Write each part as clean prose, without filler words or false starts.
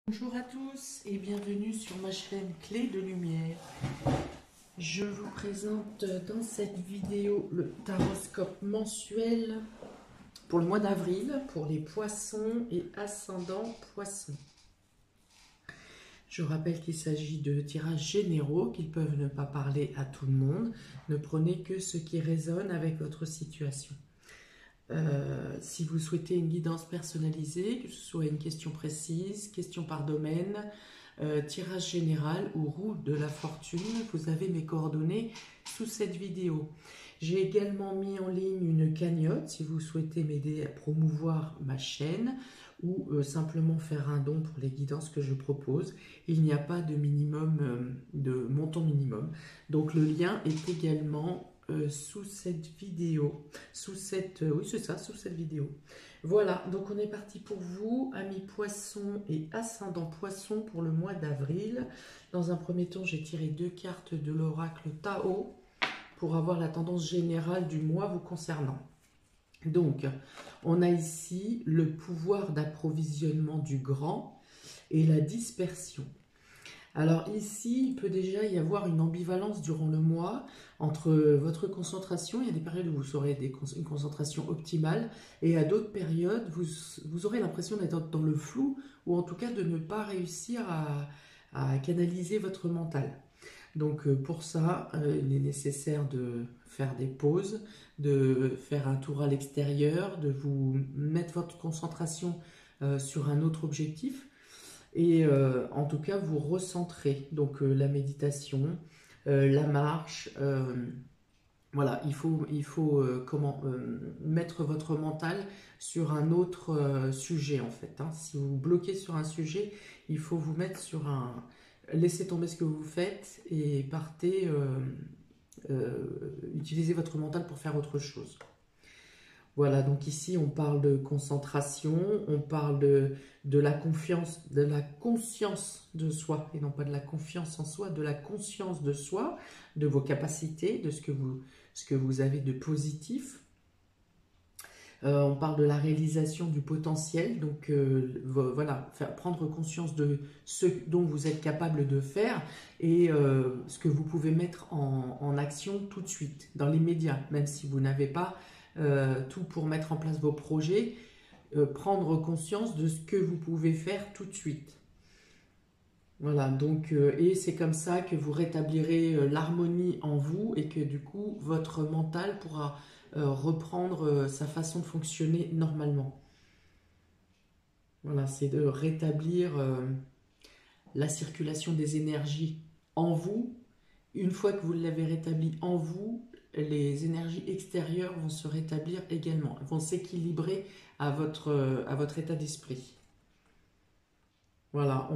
Bonjour à tous et bienvenue sur ma chaîne Clé de Lumière. Je vous présente dans cette vidéo le taroscope mensuel pour le mois d'avril pour les poissons et ascendants poissons. Je rappelle qu'il s'agit de tirages généraux, qu'ils peuvent ne pas parler à tout le monde. Ne prenez que ce qui résonne avec votre situation. Si vous souhaitez une guidance personnalisée, que ce soit une question précise, question par domaine, tirage général ou roue de la fortune, vous avez mes coordonnées sous cette vidéo. J'ai également mis en ligne une cagnotte si vous souhaitez m'aider à promouvoir ma chaîne ou simplement faire un don pour les guidances que je propose. Il n'y a pas de minimum, de montant minimum. Donc le lien est également sous cette vidéo, oui c'est ça, sous cette vidéo. Voilà, donc on est parti pour vous, amis poissons et ascendants poissons pour le mois d'avril. Dans un premier temps, j'ai tiré 2 cartes de l'oracle Tao pour avoir la tendance générale du mois vous concernant. Donc, on a ici le pouvoir d'approvisionnement du grand et la dispersion. Alors ici, il peut déjà y avoir une ambivalence durant le mois entre votre concentration. Il y a des périodes où vous aurez une concentration optimale et à d'autres périodes, vous aurez l'impression d'être dans le flou ou en tout cas de ne pas réussir à canaliser votre mental. Donc pour ça, il est nécessaire de faire des pauses, de faire un tour à l'extérieur, de vous mettre votre concentration sur un autre objectif. Et en tout cas, vous recentrez. Donc la méditation, la marche, voilà, il faut mettre votre mental sur un autre sujet en fait. Hein. Si vous bloquez sur un sujet, il faut vous mettre sur un... Laissez tomber ce que vous faites et partez, utilisez votre mental pour faire autre chose. Voilà, donc ici on parle de concentration, on parle de la confiance, de la conscience de soi, et non pas de la confiance en soi, de la conscience de soi, de vos capacités, de ce que vous avez de positif. On parle de la réalisation du potentiel, donc voilà, prendre conscience de ce dont vous êtes capable de faire et ce que vous pouvez mettre en action tout de suite, dans l'immédiat, même si vous n'avez pas tout pour mettre en place vos projets, prendre conscience de ce que vous pouvez faire tout de suite. Voilà, donc, et c'est comme ça que vous rétablirez l'harmonie en vous et que du coup, votre mental pourra reprendre sa façon de fonctionner normalement. Voilà, c'est de rétablir la circulation des énergies en vous. Une fois que vous l'avez rétabli en vous, les énergies extérieures vont se rétablir également, vont s'équilibrer à votre état d'esprit. Voilà,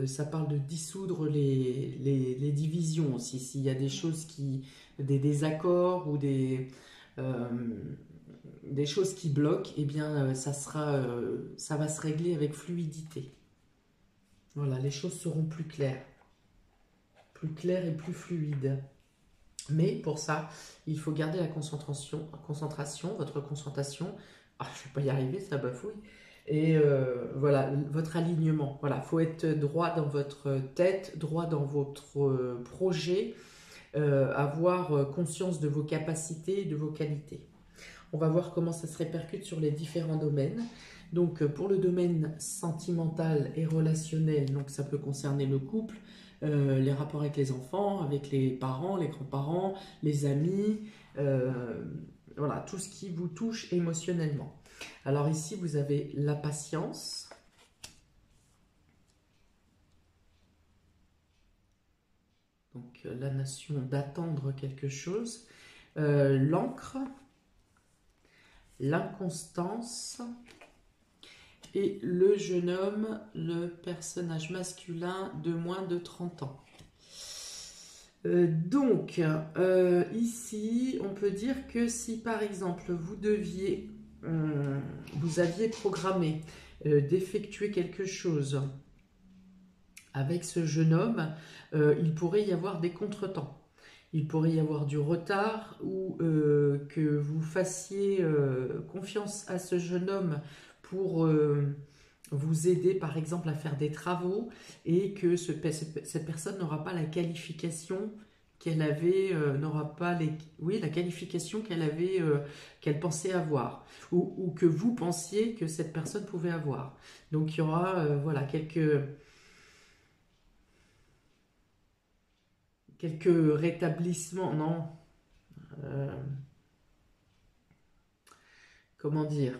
ça parle de dissoudre les divisions aussi. S'il y a des choses des désaccords ou des choses qui bloquent, eh bien ça va se régler avec fluidité. Voilà, les choses seront plus claires et plus fluides. Mais pour ça, il faut garder la concentration, votre concentration. Ah, je ne vais pas y arriver, ça bafouille. Et voilà, votre alignement. Voilà, il faut être droit dans votre tête, droit dans votre projet, avoir conscience de vos capacités et de vos qualités. On va voir comment ça se répercute sur les différents domaines. Donc pour le domaine sentimental et relationnel, donc ça peut concerner le couple, les rapports avec les enfants, avec les parents, les grands-parents, les amis, voilà, tout ce qui vous touche émotionnellement. Alors ici, vous avez la patience. Donc la notion d'attendre quelque chose. L'encre, l'inconstance et le jeune homme, le personnage masculin de moins de 30 ans. Donc, ici, on peut dire que si par exemple vous aviez programmé d'effectuer quelque chose avec ce jeune homme, il pourrait y avoir des contretemps. Il pourrait y avoir du retard ou que vous fassiez confiance à ce jeune homme pour vous aider par exemple à faire des travaux et que cette personne n'aura pas la qualification qu'elle avait, n'aura pas oui, la qualification qu'elle avait, qu'elle pensait avoir, ou que vous pensiez que cette personne pouvait avoir. Donc il y aura voilà, quelques rétablissements, non, euh, comment dire,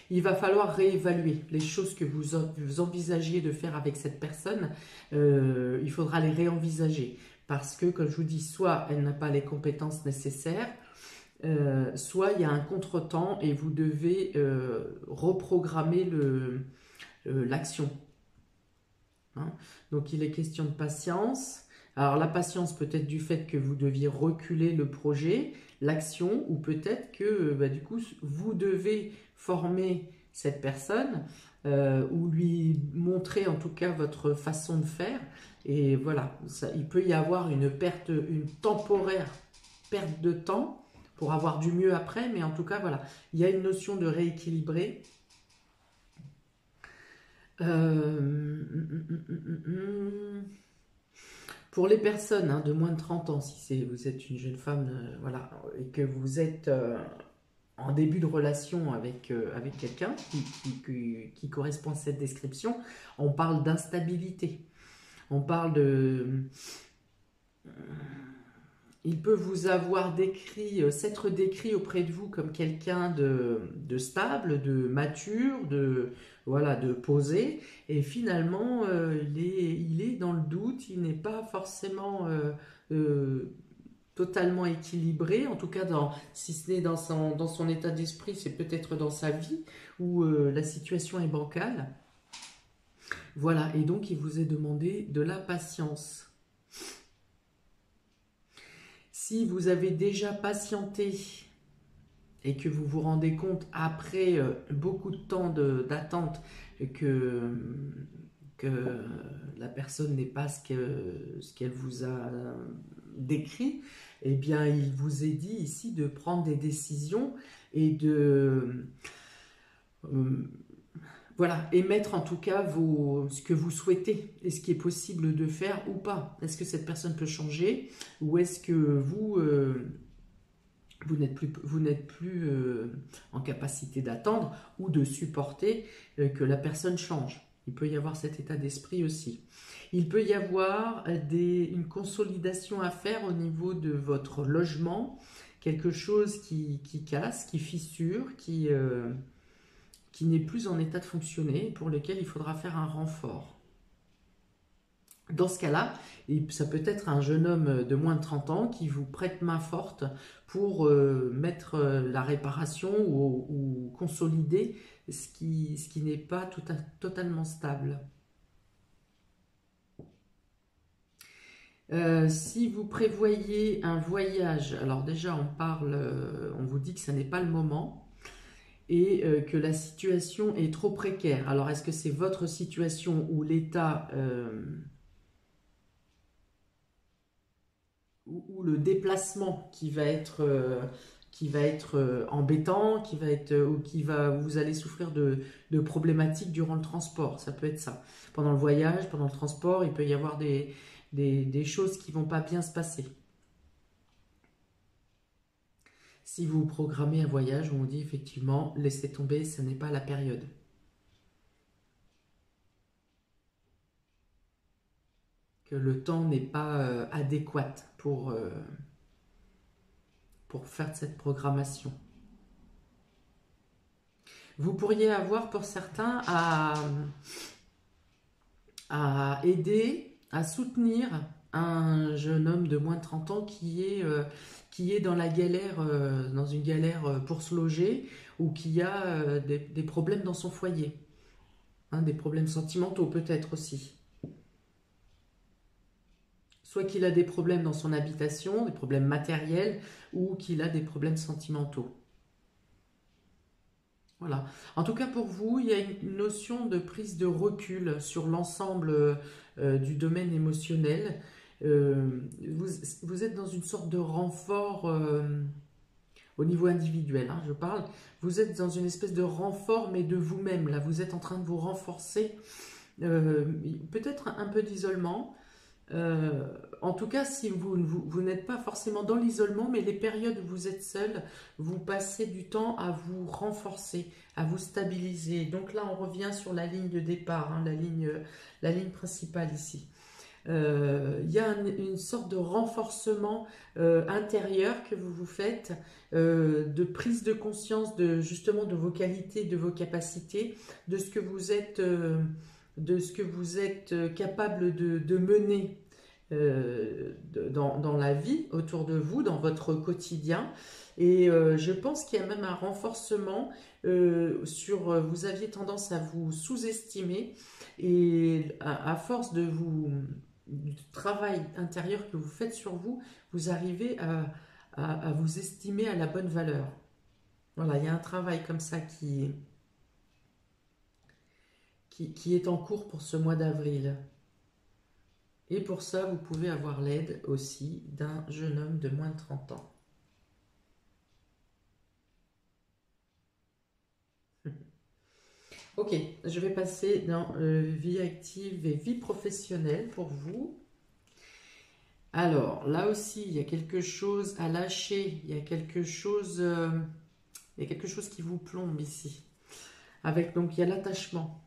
il va falloir réévaluer les choses que vous envisagiez de faire avec cette personne. Il faudra les réenvisager parce que, comme je vous dis, soit elle n'a pas les compétences nécessaires, soit il y a un contretemps et vous devez reprogrammer l'action. Hein. Donc il est question de patience. Alors la patience peut-être du fait que vous deviez reculer le projet, l'action, ou peut-être que bah, du coup vous devez former cette personne ou lui montrer en tout cas votre façon de faire. Et voilà, il peut y avoir une temporaire perte de temps pour avoir du mieux après, mais en tout cas voilà, il y a une notion de rééquilibrer. Pour les personnes de moins de 30 ans, si vous êtes une jeune femme, voilà, et que vous êtes en début de relation avec quelqu'un qui correspond à cette description, on parle d'instabilité. On parle de... Il peut vous avoir s'être décrit auprès de vous comme quelqu'un de stable, de mature, voilà, de posé, et finalement il est dans le doute, il n'est pas forcément totalement équilibré, en tout cas si ce n'est dans son état d'esprit, c'est peut-être dans sa vie où la situation est bancale. Voilà, et donc il vous est demandé de la patience. Si vous avez déjà patienté et que vous vous rendez compte après beaucoup de temps d'attente que la personne n'est pas ce qu'elle vous a décrit, eh bien il vous est dit ici de prendre des décisions et de voilà, émettre en tout cas ce que vous souhaitez et ce qui est possible de faire ou pas. Est-ce que cette personne peut changer ou est-ce que vous n'êtes plus en capacité d'attendre ou de supporter que la personne change. Il peut y avoir cet état d'esprit aussi. Il peut y avoir une consolidation à faire au niveau de votre logement, quelque chose qui casse, qui fissure, qui n'est plus en état de fonctionner, pour lequel il faudra faire un renfort. Dans ce cas-là, ça peut être un jeune homme de moins de 30 ans qui vous prête main forte pour mettre la réparation ou consolider ce qui n'est pas totalement stable. Si vous prévoyez un voyage, alors déjà on vous dit que ce n'est pas le moment et que la situation est trop précaire. Alors est-ce que c'est votre situation ou l'état ou le déplacement qui va être embêtant, vous allez souffrir de problématiques durant le transport. Ça peut être ça. Pendant le voyage, pendant le transport, il peut y avoir des choses qui ne vont pas bien se passer. Si vous programmez un voyage, on vous dit effectivement, laissez tomber, ce n'est pas la période. Que le temps n'est pas adéquat pour faire cette programmation. Vous pourriez avoir pour certains à aider, à soutenir un jeune homme de moins de 30 ans qui est dans la galère, dans une galère pour se loger ou qui a des problèmes dans son foyer. Des problèmes sentimentaux peut-être aussi. Soit qu'il a des problèmes dans son habitation, des problèmes matériels, ou qu'il a des problèmes sentimentaux. Voilà. En tout cas, pour vous, il y a une notion de prise de recul sur l'ensemble du domaine émotionnel. Vous êtes dans une sorte de renfort au niveau individuel, hein, je parle, vous êtes dans une espèce de renfort, mais de vous-même, là, vous êtes en train de vous renforcer, peut-être un peu d'isolement. En tout cas, si vous n'êtes pas forcément dans l'isolement, mais les périodes où vous êtes seul, vous passez du temps à vous renforcer, à vous stabiliser. Donc là, on revient sur la ligne de départ, hein, la ligne principale ici. Il y a une sorte de renforcement intérieur que vous vous faites, de prise de conscience justement de vos qualités, de vos capacités, de ce que vous êtes, capable de mener dans la vie autour de vous, dans votre quotidien. Et je pense qu'il y a même un renforcement vous aviez tendance à vous sous-estimer et à force du travail intérieur que vous faites sur vous, vous arrivez à vous estimer à la bonne valeur. Voilà, il y a un travail comme ça qui est en cours pour ce mois d'avril. Et pour ça, vous pouvez avoir l'aide aussi d'un jeune homme de moins de 30 ans. Ok, je vais passer dans vie active et vie professionnelle pour vous. Alors, là aussi, il y a quelque chose à lâcher, il y a quelque chose qui vous plombe ici. Donc, il y a l'attachement.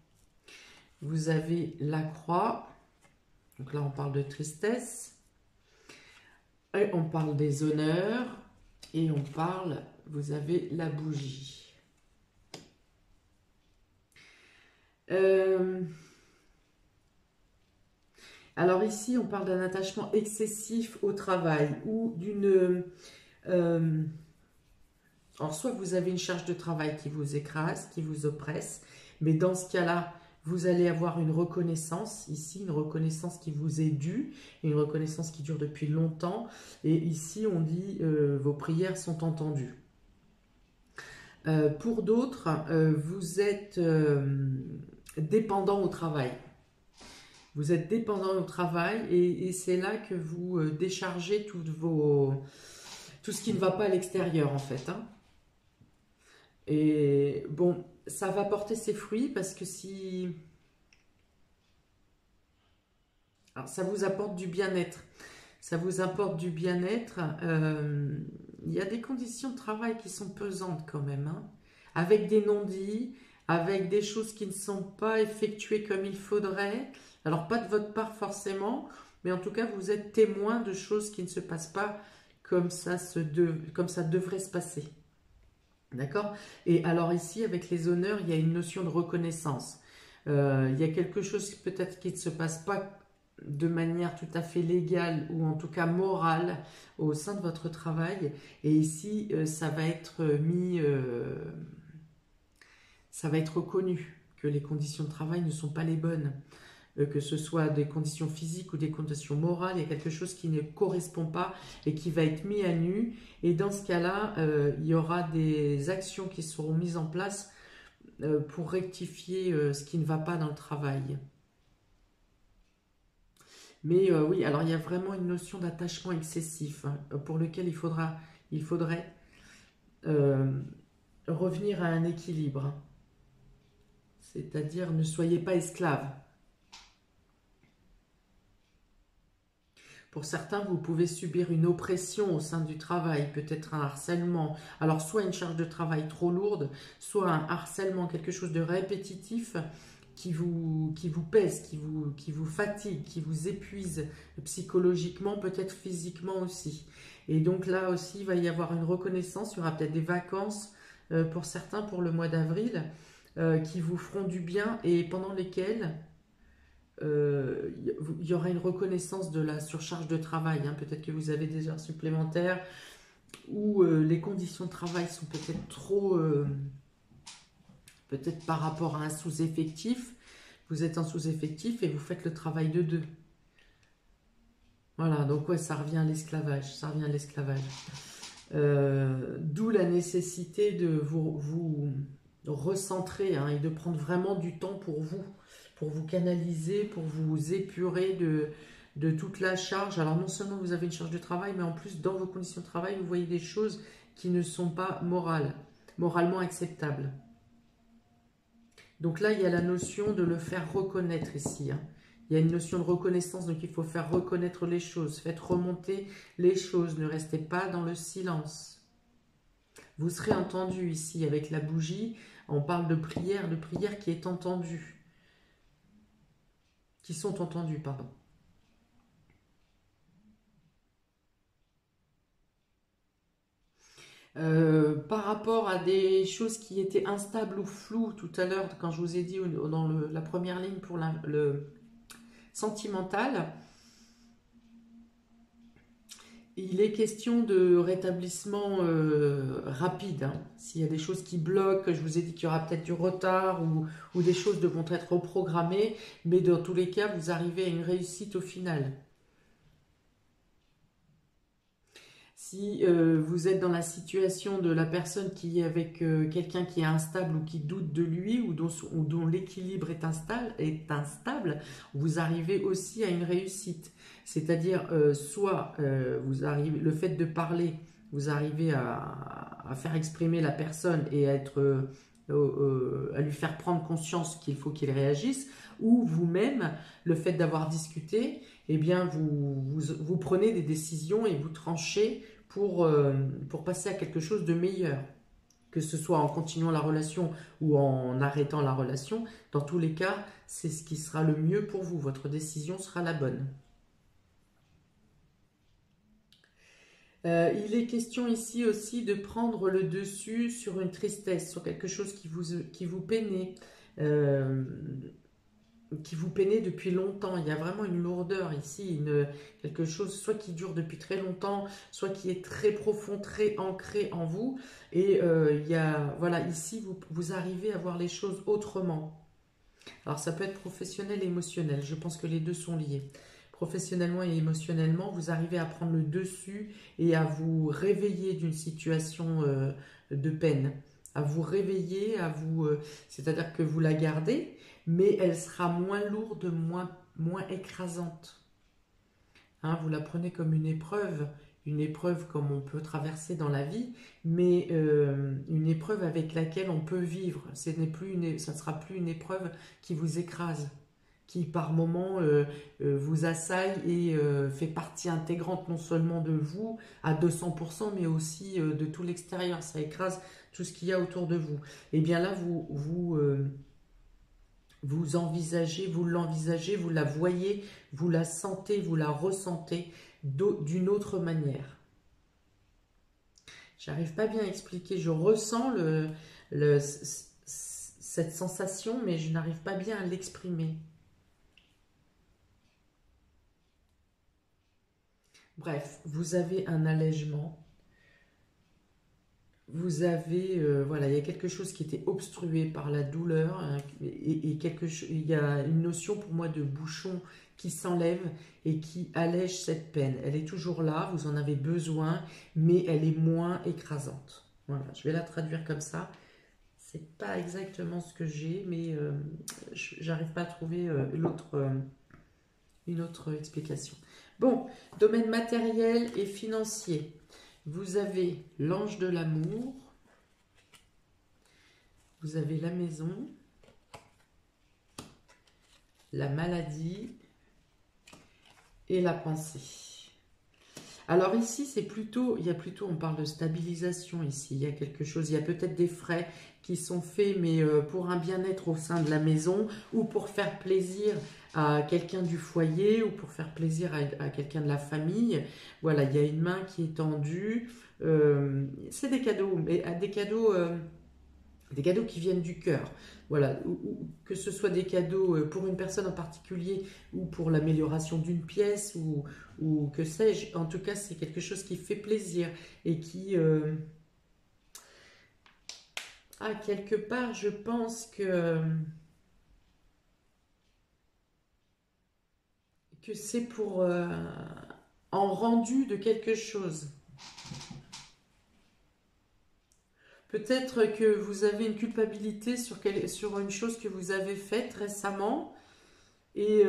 Vous avez la croix. Donc là, on parle de tristesse. Et on parle des honneurs. Et vous avez la bougie. Alors ici, on parle d'un attachement excessif au travail ou alors soit vous avez une charge de travail qui vous écrase, qui vous oppresse, mais dans ce cas-là, vous allez avoir une reconnaissance, ici, une reconnaissance qui vous est due, une reconnaissance qui dure depuis longtemps, et ici, on dit vos prières sont entendues. Pour d'autres, vous êtes dépendant au travail. Vous êtes dépendant au travail et c'est là que vous déchargez tout ce qui ne va pas à l'extérieur en fait. Hein. Et bon, ça va porter ses fruits parce que alors, ça vous apporte du bien-être. Ça vous apporte du bien-être. Il y a des conditions de travail qui sont pesantes quand même. Hein, avec des non-dits, avec des choses qui ne sont pas effectuées comme il faudrait. Alors, pas de votre part forcément, mais en tout cas, vous êtes témoin de choses qui ne se passent pas comme ça devrait se passer. D'accord? Et alors ici, avec les honneurs, il y a une notion de reconnaissance. Il y a quelque chose peut-être qui ne se passe pas de manière tout à fait légale ou en tout cas morale au sein de votre travail. Et ici, ça va être reconnu que les conditions de travail ne sont pas les bonnes. Que ce soit des conditions physiques ou des conditions morales, il y a quelque chose qui ne correspond pas et qui va être mis à nu. Et dans ce cas-là, il y aura des actions qui seront mises en place pour rectifier ce qui ne va pas dans le travail. Mais oui, alors il y a vraiment une notion d'attachement excessif hein, pour lequel il faudrait revenir à un équilibre. C'est-à-dire, ne soyez pas esclave. Pour certains, vous pouvez subir une oppression au sein du travail, peut-être un harcèlement. Alors, soit une charge de travail trop lourde, soit un harcèlement, quelque chose de répétitif qui vous pèse, qui vous fatigue, qui vous épuise psychologiquement, peut-être physiquement aussi. Et donc là aussi, il va y avoir une reconnaissance, il y aura peut-être des vacances pour certains pour le mois d'avril qui vous feront du bien et pendant lesquelles il y aura une reconnaissance de la surcharge de travail. Hein. Peut-être que vous avez des heures supplémentaires ou les conditions de travail sont peut-être trop... peut-être par rapport à un sous-effectif. Vous êtes un sous-effectif et vous faites le travail de deux. Voilà, donc ouais, ça revient à l'esclavage. Ça revient à l'esclavage. D'où la nécessité de vous recentrer hein, et de prendre vraiment du temps pour vous canaliser, pour vous épurer de toute la charge. Alors non seulement vous avez une charge de travail, mais en plus dans vos conditions de travail, vous voyez des choses qui ne sont pas moralement acceptables. Donc là, il y a la notion de le faire reconnaître ici. Hein. Il y a une notion de reconnaissance, donc il faut faire reconnaître les choses. Faites remonter les choses, ne restez pas dans le silence. Vous serez entendu ici avec la bougie. On parle de prière qui est entendue. Qui sont entendues, pardon. Par rapport à des choses qui étaient instables ou floues tout à l'heure, quand je vous ai dit dans la première ligne pour le sentimental, il est question de rétablissement rapide. Hein. S'il y a des choses qui bloquent, je vous ai dit qu'il y aura peut-être du retard ou des choses devront être reprogrammées, mais dans tous les cas, vous arrivez à une réussite au final. Si vous êtes dans la situation de la personne qui est avec quelqu'un qui est instable ou qui doute de lui ou dont l'équilibre est instable, vous arrivez aussi à une réussite. C'est-à-dire, soit vous arrivez, le fait de parler, vous arrivez à faire exprimer la personne et à lui faire prendre conscience qu'il faut qu'il réagisse, ou vous-même, le fait d'avoir discuté, eh bien, vous prenez des décisions et vous tranchez pour passer à quelque chose de meilleur. Que ce soit en continuant la relation ou en arrêtant la relation, dans tous les cas, c'est ce qui sera le mieux pour vous. Votre décision sera la bonne. Il est question ici aussi de prendre le dessus sur une tristesse, sur quelque chose qui vous peinait. Qui vous peinait depuis longtemps. Il y a vraiment une lourdeur ici, quelque chose soit qui dure depuis très longtemps, soit qui est très profond, très ancré en vous. Et il y a, voilà, ici, vous arrivez à voir les choses autrement. Alors, ça peut être professionnel et émotionnel. Je pense que les deux sont liés. Professionnellement et émotionnellement, vous arrivez à prendre le dessus et à vous réveiller d'une situation de peine. À vous réveiller, c'est-à-dire que vous la gardez, mais elle sera moins lourde, moins écrasante. Hein, vous la prenez comme une épreuve comme on peut traverser dans la vie, mais une épreuve avec laquelle on peut vivre. Ça ne sera plus une épreuve qui vous écrase, qui par moments vous assaille et fait partie intégrante non seulement de vous à 200%, mais aussi de tout l'extérieur. Ça écrase tout ce qu'il y a autour de vous. Et bien là, vous l'envisagez, vous la voyez, vous la sentez, vous la ressentez d'une autre manière. J'arrive pas bien à expliquer, je ressens cette sensation, mais je n'arrive pas bien à l'exprimer. Bref, vous avez un allègement. Vous avez, voilà, il y a quelque chose qui était obstrué par la douleur hein, et il y a une notion pour moi de bouchon qui s'enlève et qui allège cette peine. Elle est toujours là, vous en avez besoin, mais elle est moins écrasante. Voilà, je vais la traduire comme ça. C'est pas exactement ce que j'ai, mais j'arrive pas à trouver une autre explication. Bon, domaine matériel et financier. Vous avez l'ange de l'amour, vous avez la maison, la maladie et la pensée. Alors ici, on parle de stabilisation ici, il y a quelque chose, il y a peut-être des frais qui sont faits, mais pour un bien-être au sein de la maison ou pour faire plaisir à quelqu'un du foyer ou pour faire plaisir à quelqu'un de la famille. Voilà, il y a une main qui est tendue. C'est des cadeaux, mais des cadeaux qui viennent du cœur. Voilà, que ce soit des cadeaux pour une personne en particulier ou pour l'amélioration d'une pièce ou que sais-je. En tout cas, c'est quelque chose qui fait plaisir et qui... quelque part, je pense que c'est pour en rendu de quelque chose. Peut-être que vous avez une culpabilité sur une chose que vous avez faite récemment et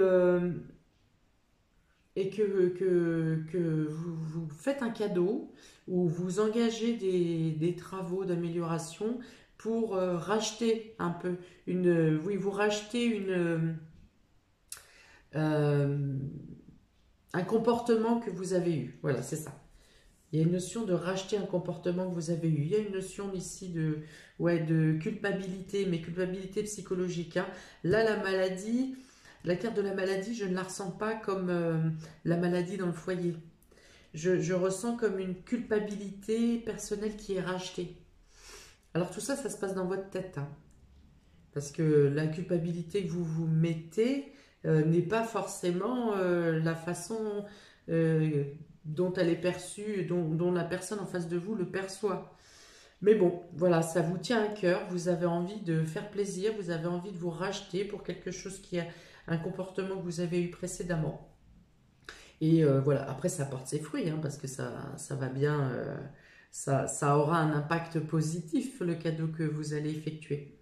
et que vous faites un cadeau ou vous engagez des travaux d'amélioration pour racheter un peu oui, vous rachetez euh, un comportement que vous avez eu. Voilà, c'est ça. Il y a une notion de racheter un comportement que vous avez eu. Il y a une notion ici ouais, de culpabilité, mais culpabilité psychologique, hein. Là, la maladie, la carte de la maladie, je ne la ressens pas comme la maladie dans le foyer. Je ressens comme une culpabilité personnelle qui est rachetée. Alors tout ça, ça se passe dans votre tête, hein. Parce que la culpabilité que vous vous mettez n'est pas forcément la façon euh, dont elle est perçue, dont la personne en face de vous le perçoit. Mais bon, voilà, ça vous tient à cœur, vous avez envie de faire plaisir, vous avez envie de vous racheter pour quelque chose qui a un comportement que vous avez eu précédemment. Et voilà, après ça porte ses fruits, hein, parce que ça va bien, ça aura un impact positif, le cadeau que vous allez effectuer.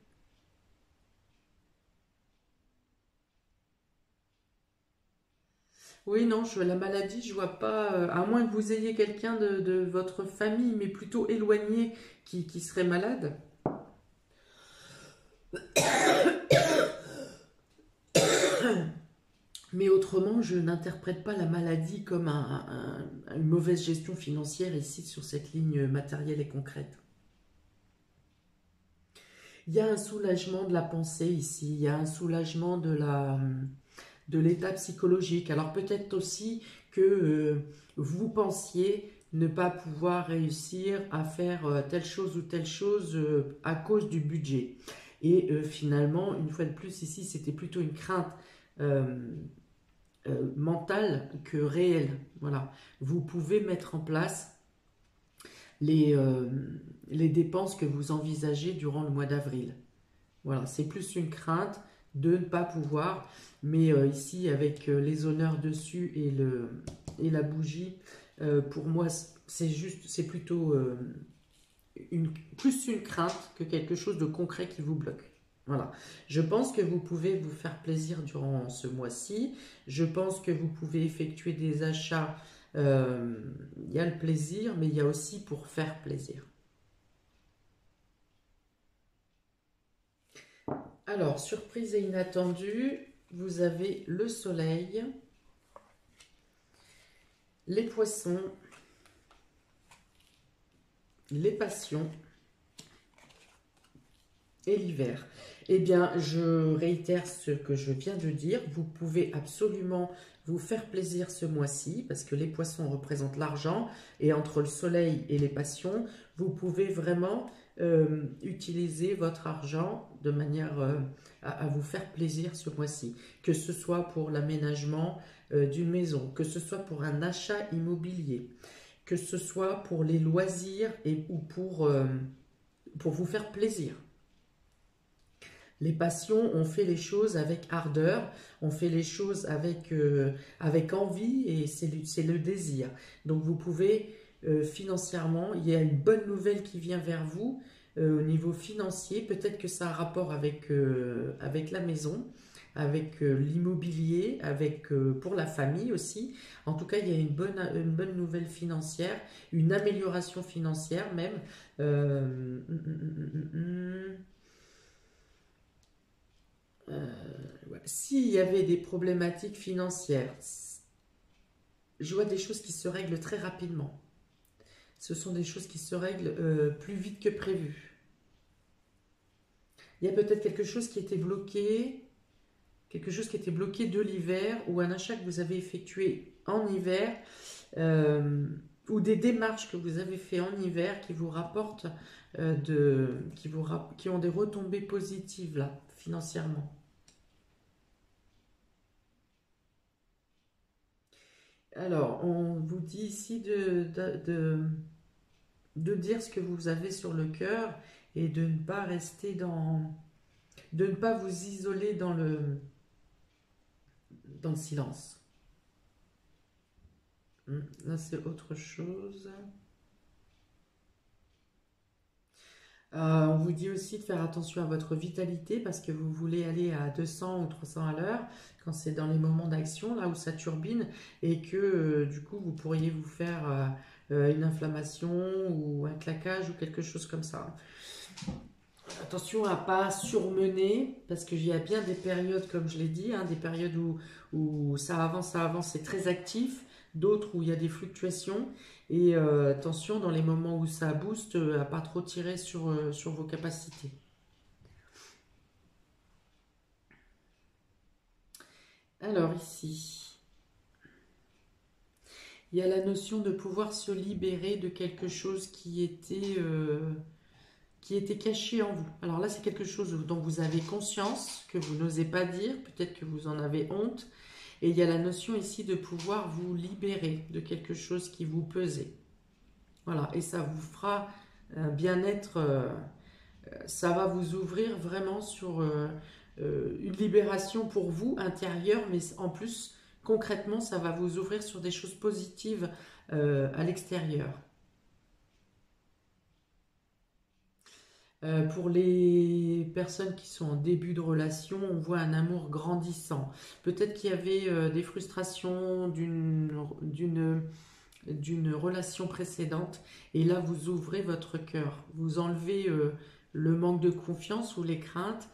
Oui, non, la maladie, je vois pas, à moins que vous ayez quelqu'un de votre famille, mais plutôt éloigné, qui serait malade. Mais autrement, je n'interprète pas la maladie comme une mauvaise gestion financière ici sur cette ligne matérielle et concrète. Il y a un soulagement de la pensée ici, il y a un soulagement de l'état psychologique. Alors peut-être aussi que vous pensiez ne pas pouvoir réussir à faire telle chose ou telle chose à cause du budget. Et finalement, une fois de plus, ici, c'était plutôt une crainte euh, mentale que réelle. Voilà. Vous pouvez mettre en place les, euh, les dépenses que vous envisagez durant le mois d'avril. Voilà, c'est plus une crainte de ne pas pouvoir, mais ici avec les honneurs dessus et la bougie, pour moi c'est plutôt plus une crainte que quelque chose de concret qui vous bloque. Voilà, je pense que vous pouvez vous faire plaisir durant ce mois-ci, je pense que vous pouvez effectuer des achats, il y a le plaisir, mais il y a aussi pour faire plaisir. Alors, surprise et inattendue, vous avez le soleil, les poissons, les passions et l'hiver. Eh bien, je réitère ce que je viens de dire. Vous pouvez absolument vous faire plaisir ce mois-ci parce que les poissons représentent l'argent et entre le soleil et les passions, vous pouvez vraiment utiliser votre argent de manière à vous faire plaisir ce mois-ci. Que ce soit pour l'aménagement d'une maison, que ce soit pour un achat immobilier, que ce soit pour les loisirs ou pour vous faire plaisir. Les passions, on fait les choses avec ardeur, on fait les choses avec envie et c'est le désir. Donc vous pouvez financièrement, il y a une bonne nouvelle qui vient vers vous au niveau financier. Peut-être que ça a un rapport avec la maison, avec l'immobilier, pour la famille aussi. En tout cas, il y a une bonne nouvelle financière, une amélioration financière même. Euh, hum, hum, hum, hum, hum. Ouais. S'il y avait des problématiques financières, je vois des choses qui se règlent très rapidement. Ce sont des choses qui se règlent plus vite que prévu. Il y a peut-être quelque chose qui était bloqué de l'hiver ou un achat que vous avez effectué en hiver euh, ou des démarches que vous avez fait en hiver qui vous rapportent qui ont des retombées positives là, financièrement. Alors, on vous dit ici de dire ce que vous avez sur le cœur et de ne pas rester de ne pas vous isoler dans le silence. Là, c'est autre chose. On vous dit aussi de faire attention à votre vitalité parce que vous voulez aller à 200 ou 300 à l'heure quand c'est dans les moments d'action, là où ça turbine, et que du coup vous pourriez vous faire une inflammation ou un claquage ou quelque chose comme ça. Attention à ne pas surmener, parce qu'il y a bien des périodes, comme je l'ai dit, hein, des périodes où ça avance, c'est très actif, d'autres où il y a des fluctuations, et attention dans les moments où ça booste, à pas trop tirer sur vos capacités. Alors ici, il y a la notion de pouvoir se libérer de quelque chose qui était caché en vous. Alors là, c'est quelque chose dont vous avez conscience, que vous n'osez pas dire, peut-être que vous en avez honte. Et il y a la notion ici de pouvoir vous libérer de quelque chose qui vous pesait. Voilà, et ça vous fera un bien-être, ça va vous ouvrir vraiment sur une libération pour vous intérieure, mais en plus, concrètement, ça va vous ouvrir sur des choses positives à l'extérieur. Pour les personnes qui sont en début de relation, on voit un amour grandissant. Peut-être qu'il y avait des frustrations d'une relation précédente et là vous ouvrez votre cœur. Vous enlevez le manque de confiance ou les craintes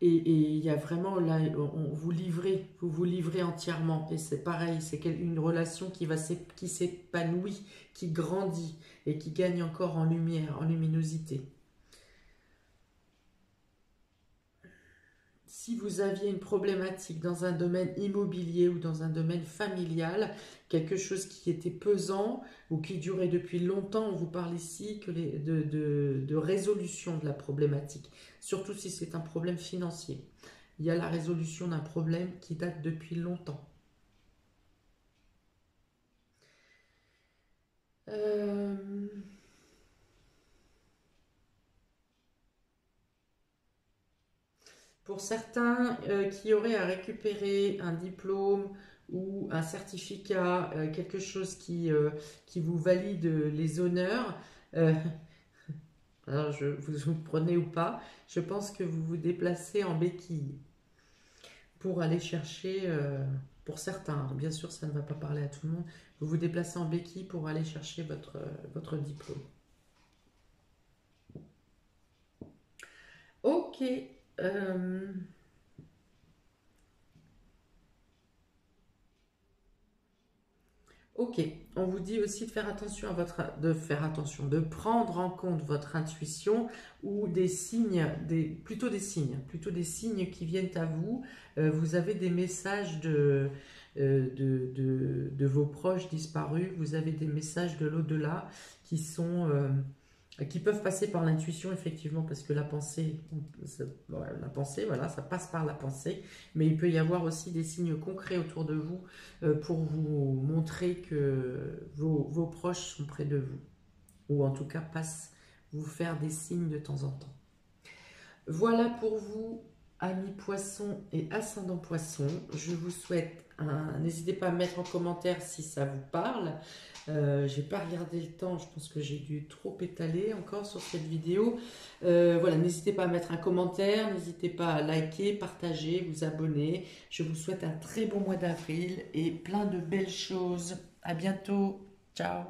et il y a vraiment là, vous vous livrez entièrement. Et c'est pareil, c'est une relation qui s'épanouit, qui grandit et qui gagne encore en lumière, en luminosité. Si vous aviez une problématique dans un domaine immobilier ou dans un domaine familial, quelque chose qui était pesant ou qui durait depuis longtemps, on vous parle ici de résolution de la problématique, surtout si c'est un problème financier. Il y a la résolution d'un problème qui date depuis longtemps. Pour certains qui auraient à récupérer un diplôme ou un certificat, quelque chose qui vous valide les honneurs, euh, alors vous prenez ou pas, je pense que vous vous déplacez en béquille pour aller chercher, pour certains, alors bien sûr ça ne va pas parler à tout le monde, vous vous déplacez en béquille pour aller chercher votre diplôme. Ok. Euh, Ok, on vous dit aussi de faire attention de prendre en compte votre intuition ou des signes, plutôt des signes qui viennent à vous. Vous avez des messages de vos proches disparus, vous avez des messages de l'au-delà qui peuvent passer par l'intuition, effectivement, parce que voilà, ça passe par la pensée, mais il peut y avoir aussi des signes concrets autour de vous pour vous montrer que vos proches sont près de vous, ou en tout cas passent vous faire des signes de temps en temps. Voilà pour vous, amis poissons et ascendant poisson. Je vous souhaite n'hésitez pas à mettre en commentaire si ça vous parle. J'ai pas regardé le temps, je pense que j'ai dû trop étaler encore sur cette vidéo. Voilà, n'hésitez pas à mettre un commentaire, n'hésitez pas à liker, partager, vous abonner. Je vous souhaite un très bon mois d'avril et plein de belles choses. À bientôt. Ciao.